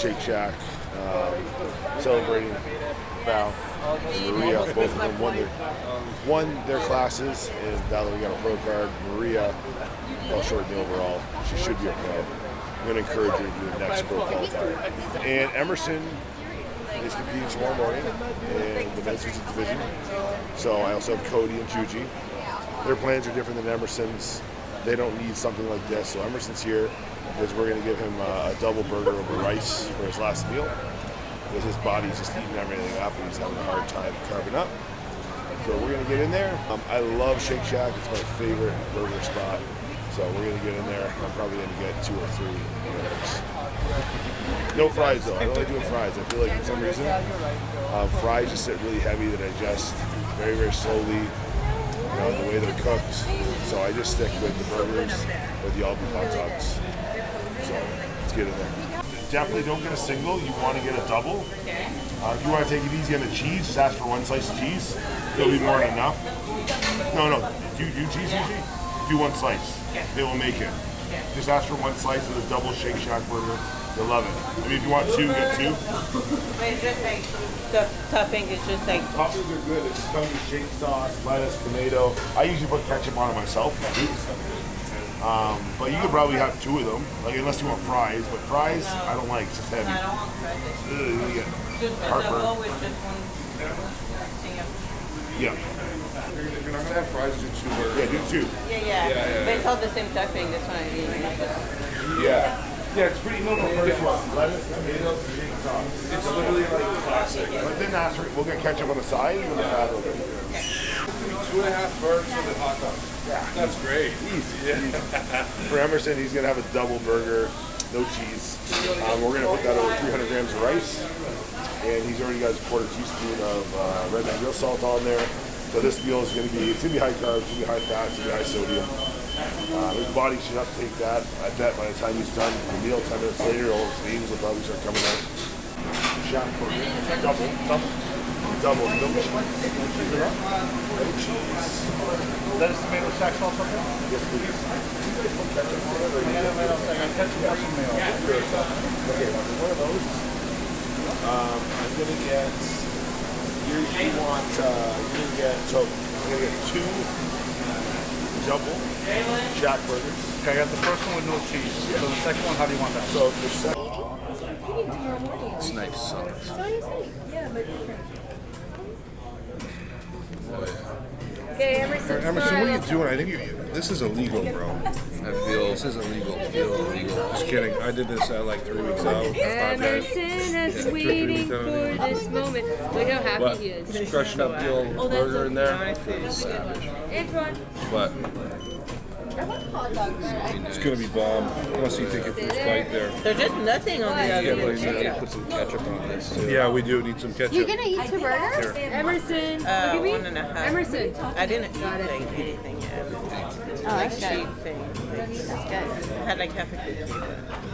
Shake Shack, celebrating Val and Maria. Both of them won their classes, and now that we got a pro card, Maria fell short in the overall. She should be a pro. I'm going to encourage her to do the next pro qualifier. And Emerson is competing tomorrow morning in the men's physique division. So I also have Cody and Juji. Their plans are different than Emerson's. They don't need something like this. So Emerson's here because we're going to give him a double burger over rice for his last meal. Because his body's just eating everything up and he's having a hard time carving up. So we're going to get in there. I love Shake Shack. It's my favorite burger spot. So we're going to get in there. I'm probably going to get 2 or 3 burgers. No fries though. I don't like doing fries. I feel like for some reason fries just sit really heavy to digest very, very slowly. You know, the way they're cooked. So I just stick with the burgers or the all beef hot dogs. So let's get in there. Definitely don't get a single. You want to get a double. If you want to take it easy on the cheese, just ask for 1 slice of cheese. It'll be more than enough. No. Do you do cheese usually? Do 1 slice. They will make it. Just ask for 1 slice of the double Shake Shack burger. You'll love it. I mean, if you want 2, get 2. But it's just like the topping is just like. Toppings are good. It comes with shake sauce, lettuce, tomato. I usually put ketchup on it myself. But you could probably have 2 of them, like unless you want fries. But fries, I don't like. It's just heavy. I don't want fries. Just a double with just 1 thing of. Yeah. If you're not gonna have fries, do 2 burgers. Yeah, do 2. Yeah. But it's all the same topping. That's why I mean. Yeah. Yeah, it's pretty normal. Lettuce, tomatoes, shake sauce. It's literally like classic. But then ask for, we'll get ketchup on the side and the fat over. 2.5 burgers with a hot dog. Yeah. That's great. Easy. Yeah. For Emerson, he's gonna have a double burger, no cheese. We're gonna put that over 300 grams of rice, and he's already got his 1/4 teaspoon of red and real salt on there. So this meal is gonna be, it's gonna be high carbs, it's gonna be high fat, it's gonna be high sodium. His body should not take that. I bet by the time he's done the meal, 10 minutes later, all his veins will probably start coming out. Shack burger, double. Lettuce, tomato, shack sauce up there? Yes, please. Okay, one of those. I'm gonna get. You want? You're gonna get. So I'm gonna get 2 double Shack burgers. Okay, I got the first one with no cheese. Yeah. So the second one, how do you want that? So the second. This knife sucks. Okay, Emerson, Emerson, what are you doing? I think this is illegal, bro. This is illegal. Just kidding. I did this like 3 weeks out. Emerson is waiting for this moment. Look how happy he is. Just crushing up the old burger in there. Antoine. But it's gonna be bomb. Unless you take your first bite there. There's just nothing on the Yeah, other. but I need Put some ketchup on this too. Yeah, we do need some ketchup. You're gonna eat 2 burgers? Emerson, look at me. 1.5. Emerson. I didn't eat like anything yet. Like cheap thing. That's good. I had like half a cookie.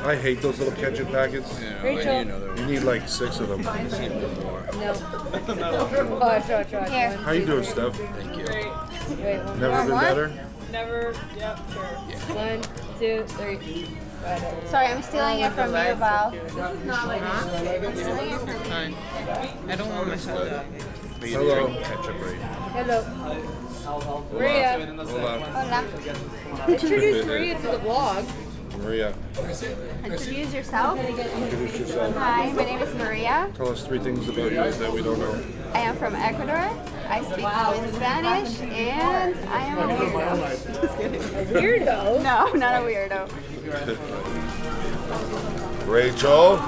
I hate those little ketchup packets. Yeah, Rachel. I need another You one. need like 6 of them. I need one more. No. Oh, I tried. Here. How you doing, Steph? Thank you. Wait, one. Never been What? better? Never. Yep. Sure. 1, 2, 3. Sorry, I'm stealing it from you, Val. Fine. I don't want my hot dog. Hello. Ketchup right. Hello. Maria. Hola. Hola. Introduce Maria to the vlog. Maria, Introduce yourself. introduce yourself. Hi, my name is Maria. Tell us 3 things about you that we don't know. I am from Ecuador. I speak fluent Spanish, and I am a weirdo. Just kidding. Weirdo. No, not a weirdo. Rachel,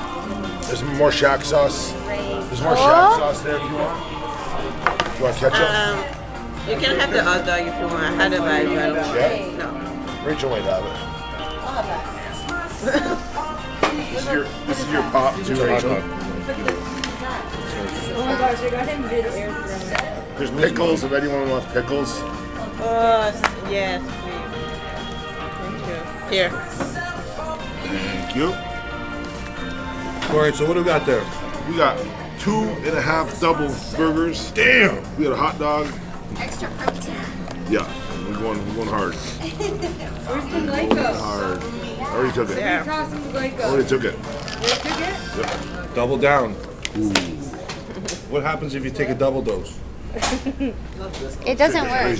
there's more Shack sauce. There's more Shack sauce there if you want. You want ketchup? You can have the hot dog if you want. I had a bite, but Yeah. no. Rachel might have it. This is your pop too, Rachel. Oh my gosh, I got him mid-air throw. There's pickles if anyone wants pickles. Yes, please. Thank you. Here. Thank you. All right, so what do we got there? We got 2.5 double burgers. Damn. We got a hot dog. Extra protein. Yeah, we're going hard. Where's the Glyco? Hard. I already took it. Yeah. Toss him the Glyco. Already took it. Double down. What happens if you take a double dose? It doesn't work.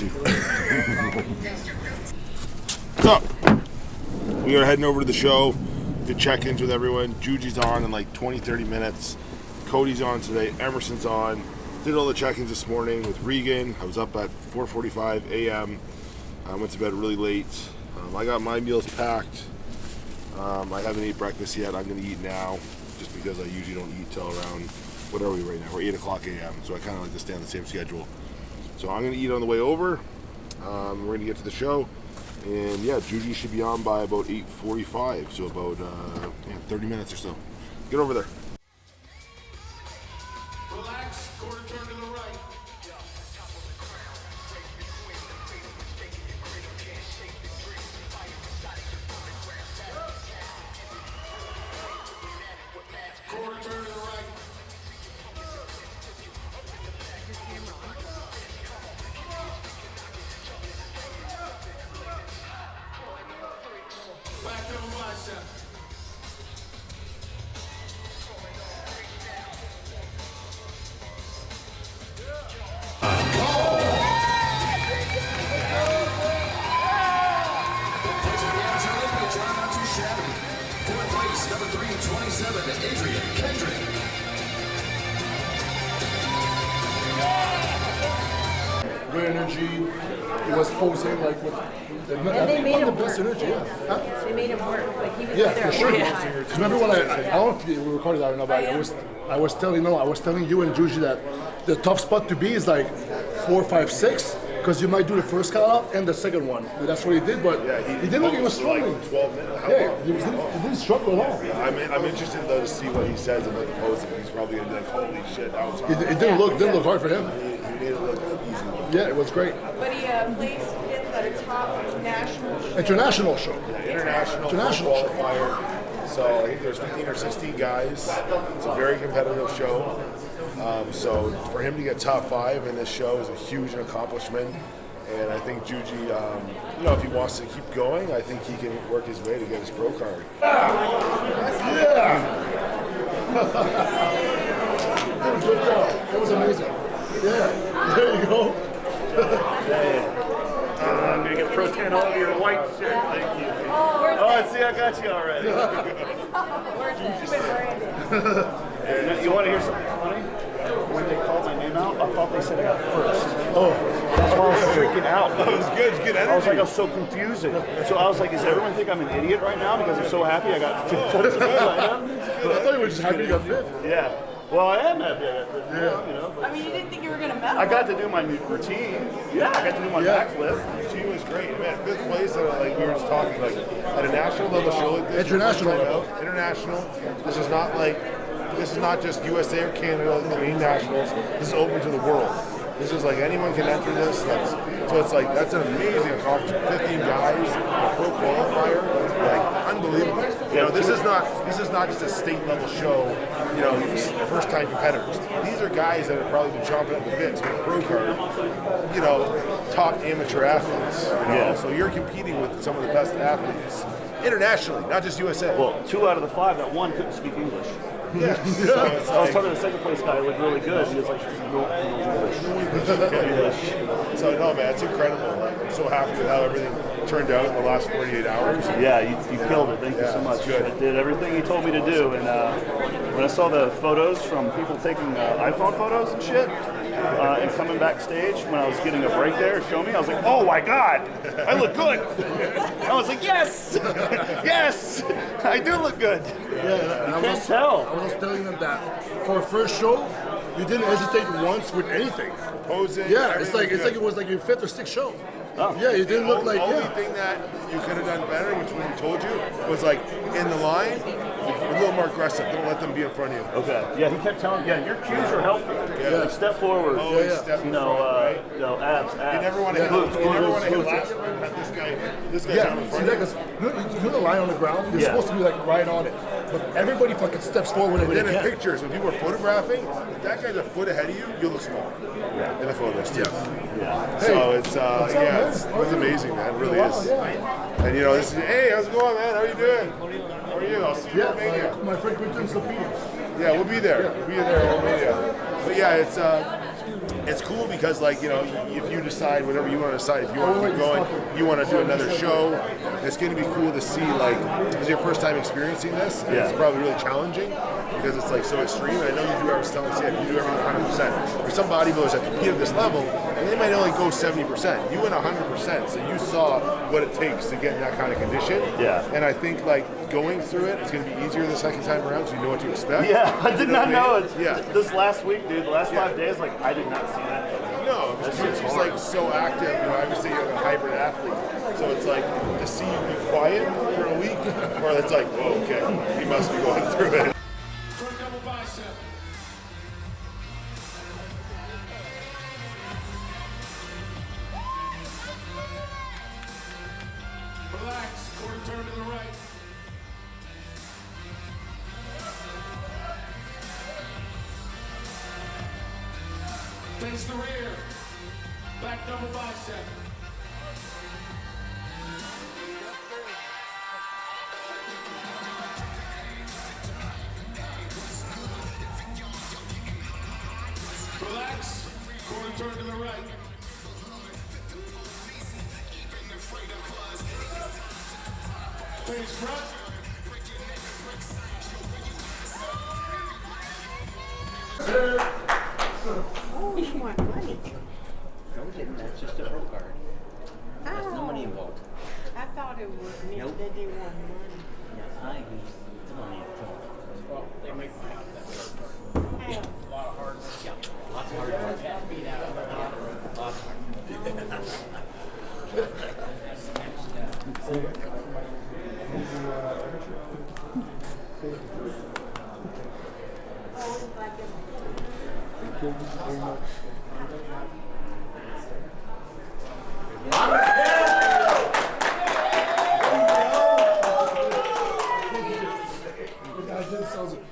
What's up? We are heading over to the show to check-ins with everyone. Juji's on in like 20-30 minutes. Cody's on today. Emerson's on. Did all the check-ins this morning with Regan. I was up at 4:45 a.m. I went to bed really late. I got my meals packed. I haven't eaten breakfast yet. I'm going to eat now just because I usually don't eat till around, what are we right now? We're 8 o'clock a.m. So I kind of like to stay on the same schedule. So I'm going to eat on the way over. We're going to get to the show. And yeah, Juji should be on by about 8:45. So about 30 minutes or so. Get over there. Relax, quarter turn to the right. Quarter turn to the right. Back double bicep. Good energy. It was posing like with they made the him best work. energy. Yeah. Huh? They made him work. Like he was Yeah, there. for sure. Yeah. Because remember when I don't know if we recorded that or not, but I was telling you and Juji that the tough spot to be is like 4, 5, 6, because you might do the first call out and the second one. And that's what he did, but he didn't look like he was struggling. Like 12 minutes. Yeah, he didn't struggle at all. I'm interested though to see what he says in the post. He's probably gonna be like, "Holy shit, that was hard." It didn't look hard for him. He made it look easy. Yeah, it was great. But he placed fifth at a top national show. International show. International qualifier. So I think there's 15 or 16 guys. It's a very competitive show. So for him to get top 5 in this show is a huge accomplishment. And I think Juji, if he wants to keep going, I think he can work his way to get his pro card. Yeah. Good job. That was amazing. Yeah. There you go. I'm gonna get pro tan all over your white shirt. Thank you. Oh, see, I got you already. You want to hear something funny? When they called my name out, I thought they said I got first. Oh. That's why I was freaking out. That was good. It's good energy. I was like, I was so confusing. So I was like, does everyone think I'm an idiot right now because I'm so happy I got fifth? I thought you were just happy you got fifth. Yeah. Well, I am happy I got fifth. But I mean, you didn't think you were going to medal. I got to do my routine. Yeah, I got to do my backflip. She was great, man. 5th place, like we were just talking, like at a national level show like this. International level. International. This is not just USA or Canada, Canadian nationals. This is open to the world. This is like anyone can enter this. So it's like that's an amazing accomplishment. 15 guys, a pro qualifier, like unbelievable. This is not just a state level show. First time competitors. These are guys that have probably been chomping at the bit to get a pro card. Top amateur athletes. So you're competing with some of the best athletes internationally, not just USA. Well, 2 out of the 5 that won couldn't speak English. Yeah. I was talking to the second place guy who looked really good. He was like, no English. So no, man, it's incredible. Like, I'm so happy with how everything turned out in the last 48 hours. Yeah, you killed it. Thank you so much. Good. I did everything you told me to do. And when I saw the photos from people taking iPhone photos and shit, and coming backstage when I was getting a break there to show me, I was like, oh my God, I look good. I was like, yes, yes, I do look good. Yeah, You can't tell. I was telling them that for a first show, you didn't hesitate once with anything. Posing. Yeah, it's like it was like your 5th or 6th show. Oh. Yeah, you didn't look like. The only thing that you could have done better, which we told you, was like in the line, a little more aggressive. Don't let them be in front of you. Okay. Yeah, he kept telling. Yeah, your cues are helpful. Yeah. Like step forward. Always step in front, right? Abs. You never want to hit. You never want to hit last round. This guy's out in front. Because you put a line on the ground, you're supposed to be like right on it. But everybody fucking steps forward when Then they in can. pictures, when people are photographing, if that guy's a foot ahead of you, you look small. In the photos too. Yeah. So it's it's amazing, man. It really is. And this is, hey, how's it going, man? How are you doing? How are are you? I'll see you in Romania. My friend Quinton's competing. Yeah, we'll be there. We'll be there in Romania. But yeah, it's cool because, like, you know, if you decide whatever you want to decide, if you want to keep going, you want to do another show, it's going to be cool to see, like, it's your first time experiencing this, and it's probably really challenging because it's, like, so extreme. And I know you do, I was telling Sam, you do everything 100%. For some bodybuilders that compete at this level, and they might only go 70%. You went 100%, so you saw what it takes to get in that kind of condition. Yeah. And I think, like, going through it, it's going to be easier the second time around because you know what to expect. Yeah, I did not know it. Yeah. This last week, dude, the last 5 days, like, I did not see that. No, because she's like so active. You know, I would say you're a hybrid athlete. So it's like to see you be quiet for a week, or it's like, whoa, okay, he must be going through it. Front double bicep. Relax, quarter turn to the right. Face the rear. Back double bicep. Relax, quarter turn to the right. Face front. Oh, you want money? No, we didn't. That's just a pro card. There's no money involved. I thought it was me Nope. that they want money. Yeah, I use the money involved. Well, they make me out of that first part. Hey, A lot of hard work. Yeah, lots of hard work. Beat out of it. Lots of hard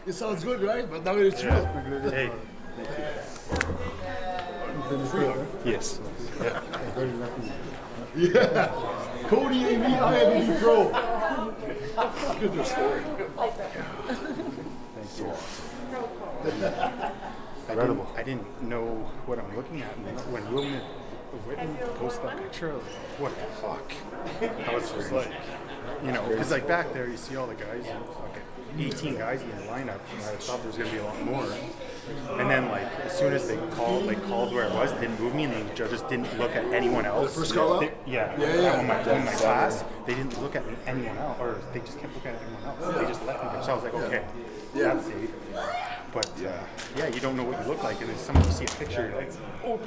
It sounds good, right? But now it's real. Hey. Yes. Yeah. Cody, Amy, Ifbb Pro. Good your story. I didn't know what I'm looking at. And when Whitman posted that picture, I was like, what the fuck? I was just like, you know, because like back there, you see all the guys, fucking 18 guys in the lineup. And I thought there was going to be a lot more. And then, like, as soon as they called where I was, didn't move me, and the judges didn't look at anyone else. The first call out? Yeah. In my class, they didn't look at anyone else, or they just kept looking at anyone else. They just left me. So I was like, okay, that's safe. But yeah, you don't know what you look like, and then someone you see a picture, you're like, oh,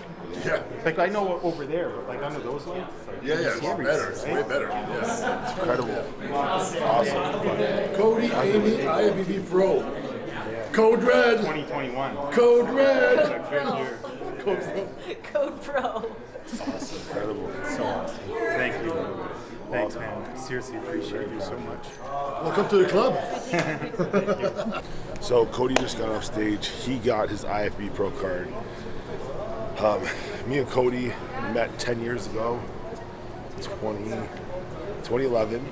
Yeah. like I know over there, but like under those lights, it's like, Yeah, you it's see everything, better. It's right? way better. Yeah. It's incredible. Awesome. Cody, Amy, Ifbb Pro. Code Red. 2021. Code Red. Like, good year. Code Pro. Awesome. Incredible. So awesome. Thank you. Thanks, man. Seriously, appreciate you so much. Welcome to the club. So Cody just got off stage. He got his Ifbb Pro card. Me and Cody met 10 years ago, 2011.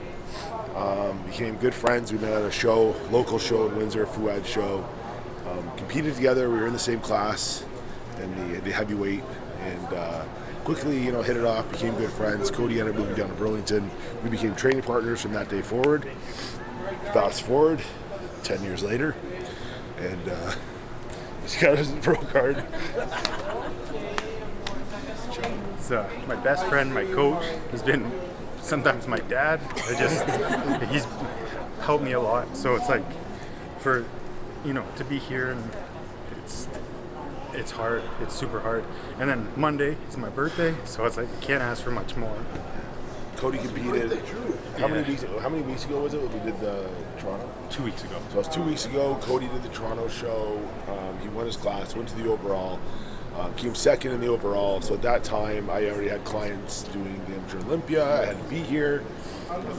Became good friends. We met at a show, local show in Windsor, Fuad show. Competed together. We were in the same class in the heavyweight, and quickly, you know, hit it off. Became good friends. Cody ended up moving down to Burlington. We became training partners from that day forward. Fast forward, 10 years later, and he's got his pro card. So my best friend, my coach, has been sometimes my dad. He's helped me a lot. So it's like, for, you know, to be here, and it's hard. It's super hard. And then Monday is my birthday, so it's like you can't ask for much more. Cody competed. How many weeks ago was it when we did the Toronto? 2 weeks ago. So it was 2 weeks ago. Cody did the Toronto show. He won his class, went to the overall, came second in the overall. So at that time, I already had clients doing the Amateur Olympia. I had to be here.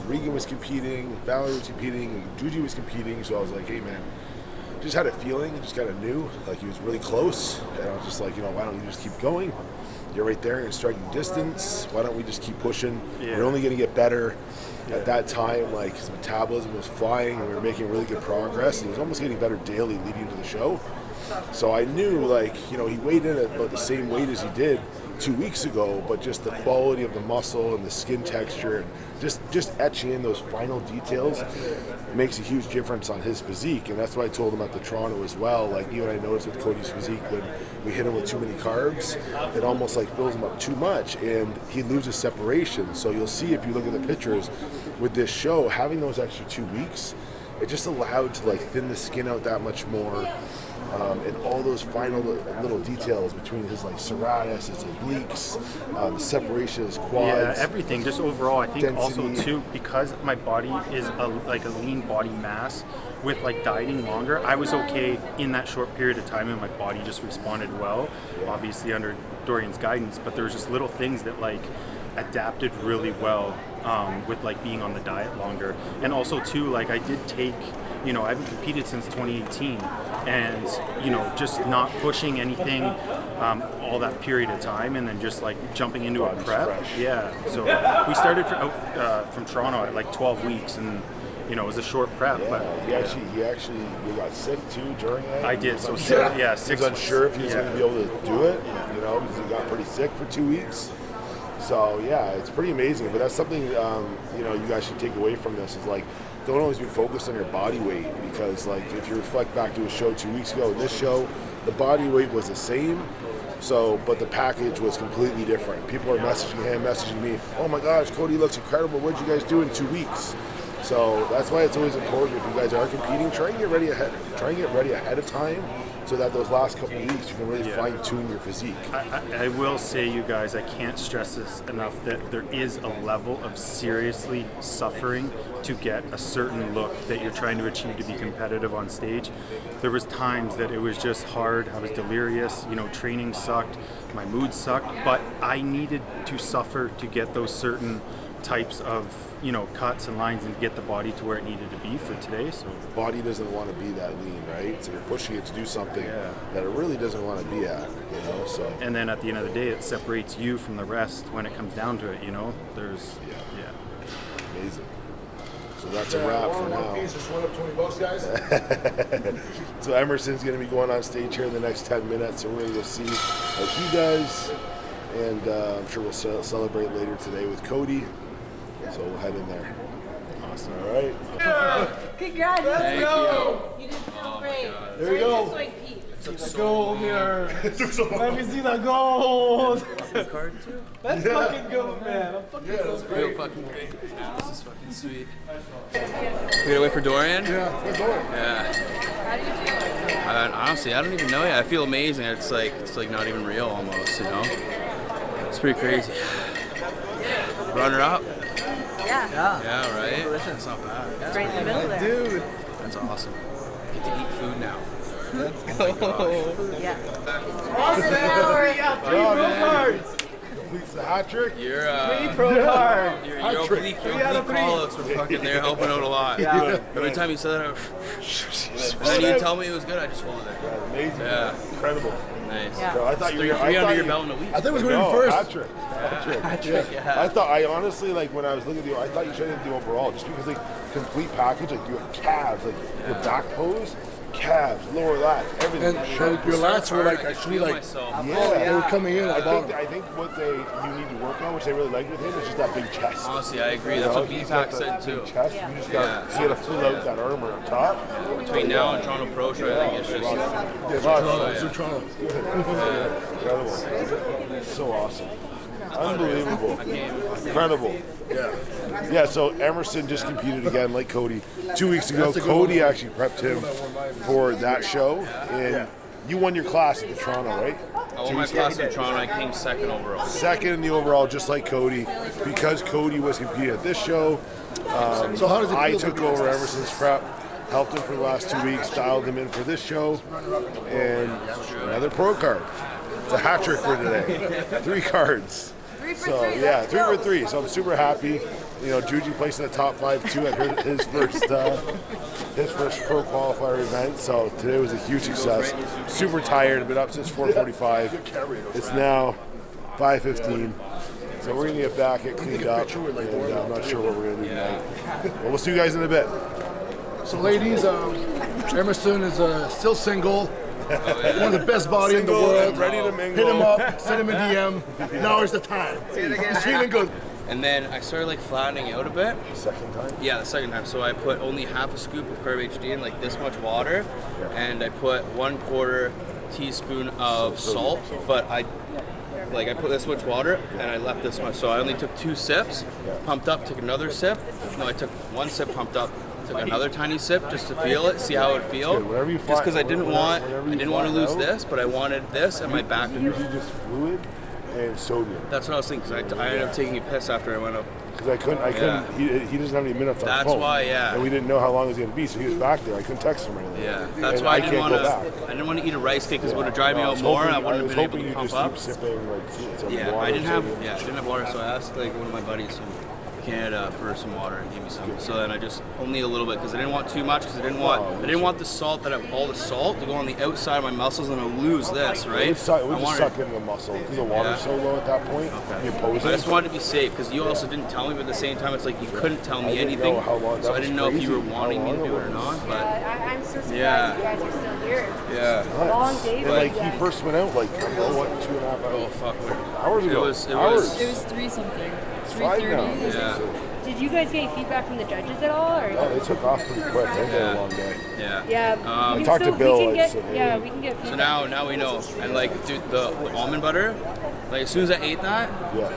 Regan was competing, Valerie was competing, Juji was competing. So I was like, hey man, just had a feeling, just kind of knew, like he was really close. And I was just like, why don't you just keep going? You're right there in striking distance. Why don't we just keep pushing? We're only going to get better. At that time, like, his metabolism was flying, and we were making really good progress. And he was almost getting better daily leading into the show. So I knew, like, he weighed in at about the same weight as he did 2 weeks ago, but just the quality of the muscle and the skin texture and just etching in those final details makes a huge difference on his physique. And that's what I told him at the Toronto as well. Like, even I noticed with Cody's physique, when we hit him with too many carbs, it almost like fills him up too much and he loses separation. So you'll see if you look at the pictures with this show, having those extra 2 weeks, it just allowed to like thin the skin out that much more. And all those final little details between his like serratus, his obliques, the separation of his quads. Yeah, everything. Just overall, I think density. also too, because my body is like a lean body mass, with like dieting longer, I was okay in that short period of time, and my body just responded well. Obviously under Dorian's guidance, but there was just little things that like adapted really well with like being on the diet longer. And also too, like I did take, I haven't competed since 2018, and just not pushing anything all that period of time, and then just like jumping into a prep. Fresh. Yeah, so we started from Toronto at like 12 weeks, and it was a short prep. Yeah, But he actually got sick too during it. I did. He So was he unsure, unsure if he was going to be able to do it. Because he got pretty sick for 2 weeks. So yeah, it's pretty amazing. But that's something you guys should take away from this is like, don't always be focused on your body weight, because like if you reflect back to a show 2 weeks ago, this show, the body weight was the same. So, but the package was completely different. People are messaging him, messaging me, oh my gosh, Cody looks incredible. What'd you guys do in 2 weeks? So that's why it's always important, if you guys are competing, try and get ready ahead of time, so that those last couple of weeks you can really fine tune your physique. I will say, you guys, I can't stress this enough, that there is a level of seriously suffering to get a certain look that you're trying to achieve to be competitive on stage. There was times that it was just hard. I was delirious, training sucked, my mood sucked, but I needed to suffer to get those certain types of cuts and lines and get the body to where it needed to be for today. So body doesn't want to be that lean, right? So you're pushing it to do something that it really doesn't want to be at, so. And then at the end of the day, it separates you from the rest when it comes down to it. There's amazing. So that's a wrap for now. Just went up $20, guys. So Emerson's going to be going on stage here in the next 10 minutes, so we're going to see what he does, and I'm sure we'll celebrate later today with Cody. So we'll head in there. Awesome. All right. Congrats. Thank you. You did so great. There you go. Just like Pete. Let's go here. Let me see the gold. Card too? That's fucking good, man. I'm fucking so Real great. fucking great. This is fucking sweet. We gotta wait for Dorian? Yeah, we're going. Yeah. How do you feel? Honestly, I don't even know yet. I feel amazing. It's like not even real almost, It's pretty crazy. Runner up. Yeah. Yeah, right? That's not bad. Right in the middle there. Dude. That's awesome. Get to eat food now. Let's go. Yeah. Awesome. 3 pro cards. Completes the hat trick. You're 3 pro cards. your oblique call-outs were fucking there helping out a lot. Yeah. Every time you said that, and then you tell me it was good, I just wanted it. Amazing. Yeah. Incredible. Nice. Yeah. So I thought you were Three under your belt in a week. I think it was going first. Hat trick. I honestly, like, when I was looking at you, I thought you should have the overall, just because, like, complete package, like, you have calves, like, your back pose, calves, lower lats, everything. And your lats were like actually like they were coming in. I think what you need to work on, which they really like with him, is just that big chest. Honestly, I agree. That's what B-Pack said too. Chest. You just gotta fill out that armor up top. Between now and Toronto Pro Show, I think it's just Incredible. So awesome. Unbelievable. Incredible. Yeah, so Emerson just competed again, like Cody. 2 weeks ago, Cody actually prepped him for that show, and you won your class at the Toronto, right? I won my class in Toronto. I came second overall. Second in the overall, just like Cody. Because Cody was competing at this show, so how does it I feel took to over Emerson's prep, helped him for the last 2 weeks, dialed him in for this show, and another pro card. It's a hat trick for today. 3 cards. 3 So yeah, 3 for 3. So I'm super happy. You know, Juji placed in the top 5 too at his first pro qualifier event. So today was a huge success. Super tired. I've been up since 4:45. It's now 5:15. So we're gonna get back, get cleaned up, and I'm not sure what we're gonna do tonight. But we'll see you guys in a bit. So ladies, Emerson is still single. One of the best body in the world. Ready to mingle. Hit him up, send him a DM. Now is the time. He's feeling good. And then I started like flattening out a bit. Second time? Yeah, the second time. So I put only half a scoop of Carb HD in like this much water, and I put 1/4 teaspoon of salt. But I put this much water and I left this much. So I only took 2 sips, pumped up, took another sip. No, I took 1 sip, pumped up, took another tiny sip just to feel it, see how it would feel. Just because I didn't want to lose this, but I wanted this and my back. Usually just fluid and sodium. That's what I was thinking. Cause I ended up taking a piss after I went up. Because I couldn't. He doesn't have any minutes on That's the phone. why, yeah. And we didn't know how long it was going to be, so he was back there. I couldn't text him or anything. Yeah, that's And why I can't didn't want go back. to. I didn't want to eat a rice cake because it would have dried me out more, and I wouldn't have been able to pump up. Just keep sipping like some Yeah, water. I didn't have water, so I asked like one of my buddies from Canada for some water and gave me some. So then I just only a little bit because I didn't want too much because I didn't want the salt all the salt to go on the outside of my muscles and I'll lose this, right? It would just suck into the muscle because the water's so low at that point. Okay. But I just wanted to be safe because you also didn't tell me, but at the same time, it's like you couldn't tell me anything. So I didn't know if you were wanting me to do it or not. But I'm so surprised you guys are still here. Yeah. Long day. And like he first went out like what 2.5 hours? Oh fuck! Hours ago. It was 3 something. 3:30. Yeah. Did you guys get feedback from the judges at all? Or? Oh, they took off pretty quick. They had a long day. Yeah. Yeah. I talked to Bill. We can get feedback. So now we know. And like, dude, the almond butter, like as soon as I ate that, yeah,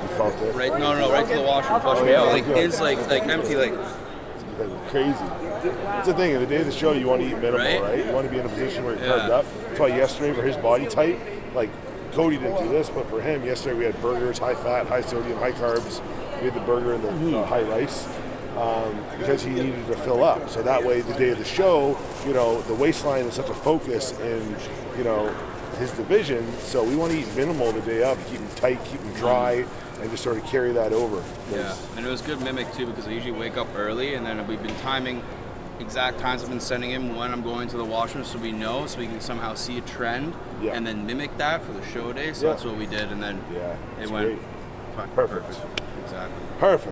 you felt it. Right? No, right to the washroom, flush me out. Like it's like empty, like crazy. It's the thing. The day of the show, you want to eat minimal, right? You want to be in a position where you're carved up. That's why yesterday, for his body type, like Cody didn't do this, but for him, yesterday we had burgers, high fat, high sodium, high carbs. We had the burger and the high rice because he needed to fill up. So that way, the day of the show, you know, the waistline is such a focus in, you know, his division. So we want to eat minimal the day up, keep him tight, keep him dry, and just sort of carry that over. Yeah, and it was good mimic too because I usually wake up early, and then we've been timing exact times I've been sending him when I'm going to the washroom, so we know, so we can somehow see a trend and then mimic that for the show day. So that's what we did, and then it went perfect. Exactly. Perfect.